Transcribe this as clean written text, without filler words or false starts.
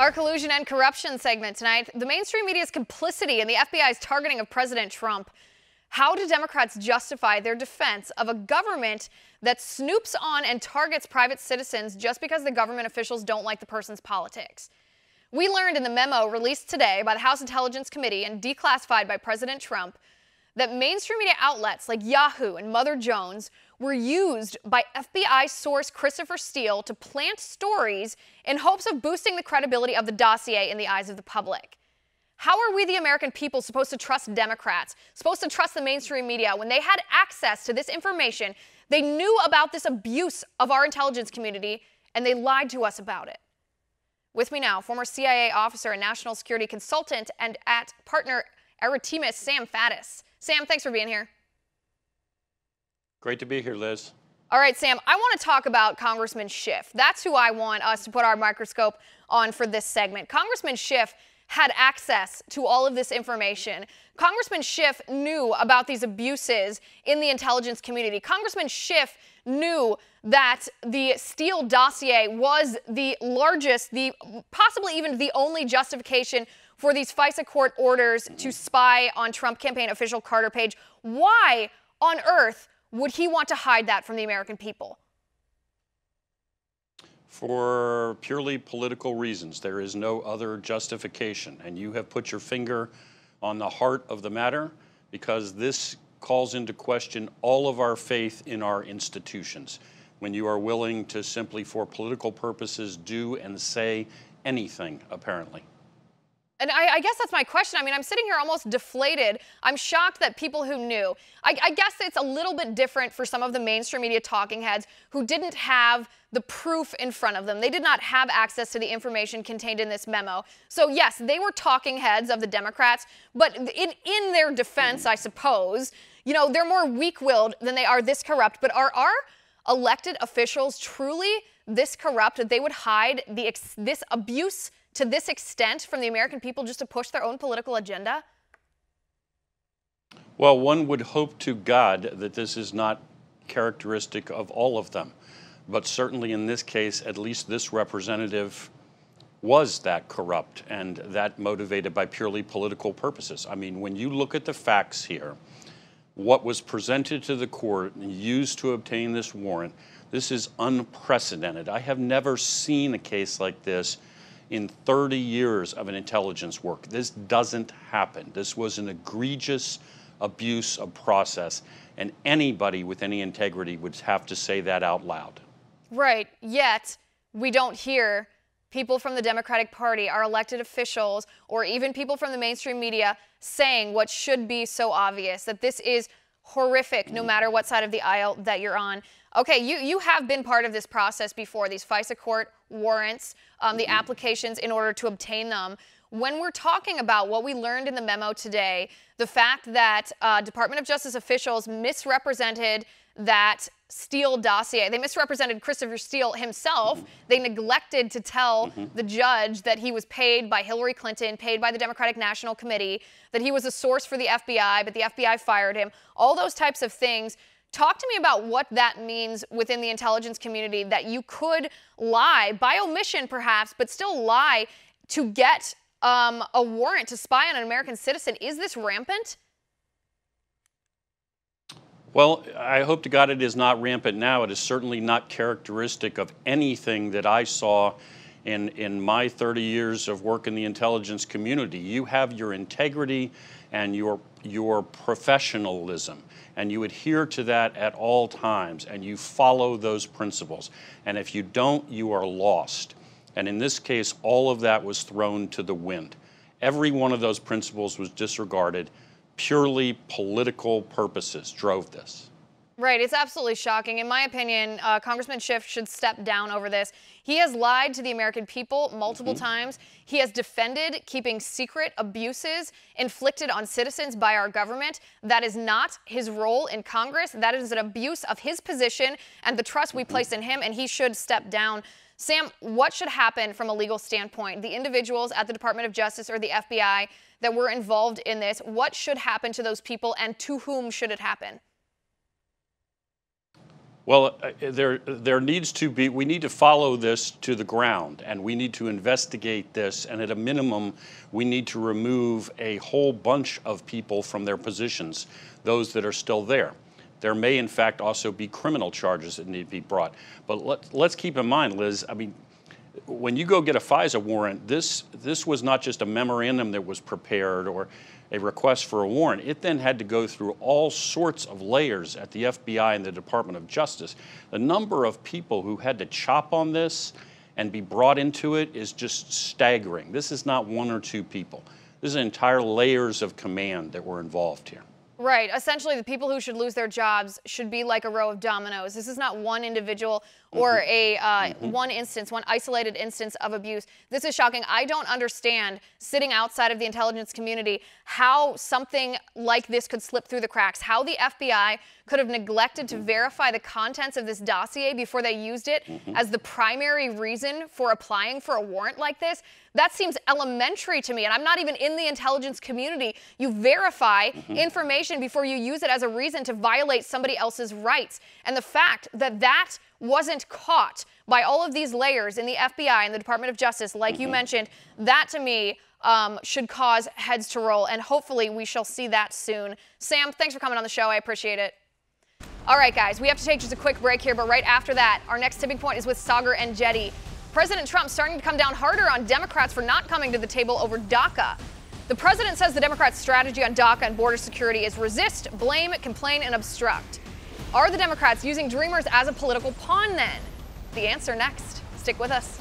Our collusion and corruption segment tonight, the mainstream media's complicity in the FBI's targeting of President Trump. How do Democrats justify their defense of a government that snoops on and targets private citizens just because the government officials don't like the person's politics? We learned in the memo released today by the House Intelligence Committee and declassified by President Trump that mainstream media outlets like Yahoo and Mother Jones were used by FBI source Christopher Steele to plant stories in hopes of boosting the credibility of the dossier in the eyes of the public. How are we, the American people, supposed to trust Democrats, supposed to trust the mainstream media when they had access to this information, they knew about this abuse of our intelligence community, and they lied to us about it? With me now, former CIA officer and national security consultant and at partner Artemis, Sam Faddis. Sam, thanks for being here. Great to be here, Liz. All right, Sam, I want to talk about Congressman Schiff. That's who I want us to put our microscope on for this segment. Congressman Schiff had access to all of this information. Congressman Schiff knew about these abuses in the intelligence community. Congressman Schiff knew that the Steele dossier was the largest, possibly even the only justification for these FISA court orders to spy on Trump campaign official Carter Page. Why on earth would he want to hide that from the American people? For purely political reasons. There is no other justification. And you have put your finger on the heart of the matter, because this calls into question all of our faith in our institutions. When you are willing to simply, for political purposes, do and say anything, apparently. And I guess that's my question. I mean, I'm sitting here almost deflated. I'm shocked that people who knew. I guess it's a little bit different for some of the mainstream media talking heads who didn't have the proof in front of them. They did not have access to the information contained in this memo. So yes, they were talking heads of the Democrats, but in their defense, I suppose, you know, they're more weak-willed than they are this corrupt. But are our elected officials truly this corrupt that they would hide this abuse to this extent from the American people just to push their own political agenda? Well, one would hope to God that this is not characteristic of all of them. But certainly in this case, at least this representative was that corrupt and that motivated by purely political purposes. I mean, when you look at the facts here, what was presented to the court and used to obtain this warrant, this is unprecedented. I have never seen a case like this in 30 years of an intelligence work. This doesn't happen. This was an egregious abuse of process, and anybody with any integrity would have to say that out loud. Right, yet we don't hear people from the Democratic Party, our elected officials, or even people from the mainstream media saying what should be so obvious, that this is horrific no matter what side of the aisle that you're on. Okay, you have been part of this process before, these FISA court warrants, the applications in order to obtain them. When we're talking about what we learned in the memo today, the fact that Department of Justice officials misrepresented that Steele dossier, they misrepresented Christopher Steele himself. They neglected to tell the judge that he was paid by Hillary Clinton, paid by the Democratic National Committee, that he was a source for the FBI, but the FBI fired him. All those types of things. Talk to me about what that means within the intelligence community, that you could lie, by omission perhaps, but still lie to get a warrant to spy on an American citizen. Is this rampant? Well, I hope to God it is not rampant now. It is certainly not characteristic of anything that I saw in my 30 years of work in the intelligence community. You have your integrity and your professionalism, and you adhere to that at all times, and you follow those principles. And if you don't, you are lost. And in this case, all of that was thrown to the wind. Every one of those principles was disregarded. Purely political purposes drove this. Right, it's absolutely shocking. In my opinion, Congressman Schiff should step down over this. He has lied to the American people multiple times. He has defended keeping secret abuses inflicted on citizens by our government. That is not his role in Congress. That is an abuse of his position and the trust we place in him, and he should step down. Sam, what should happen from a legal standpoint? The individuals at the Department of Justice or the FBI that were involved in this, what should happen to those people, and to whom should it happen? Well, there needs to be, we need to follow this to the ground, and we need to investigate this, and at a minimum, we need to remove a whole bunch of people from their positions, those that are still there. There may, in fact, also be criminal charges that need to be brought. But let's keep in mind, Liz, I mean, when you go get a FISA warrant, this was not just a memorandum that was prepared or a request for a warrant. It then had to go through all sorts of layers at the FBI and the Department of Justice. The number of people who had to chop on this and be brought into it is just staggering. This is not one or two people. This is entire layers of command that were involved here. Right. Essentially, the people who should lose their jobs should be like a row of dominoes. This is not one individual or one instance, one isolated instance of abuse. This is shocking. I don't understand, sitting outside of the intelligence community, how something like this could slip through the cracks, how the FBI could have neglected to verify the contents of this dossier before they used it as the primary reason for applying for a warrant like this. That seems elementary to me, and I'm not even in the intelligence community. You verify information before you use it as a reason to violate somebody else's rights. And the fact that that wasn't caught by all of these layers in the FBI and the Department of Justice, like you mentioned, that to me should cause heads to roll, and hopefully we shall see that soon. Sam, thanks for coming on the show. I appreciate it. All right, guys, we have to take just a quick break here, but right after that, our next tipping point is with Sagar and Jetty. President Trump starting to come down harder on Democrats for not coming to the table over DACA. The president says the Democrats' strategy on DACA and border security is resist, blame, complain, and obstruct. Are the Democrats using Dreamers as a political pawn then? The answer next. Stick with us.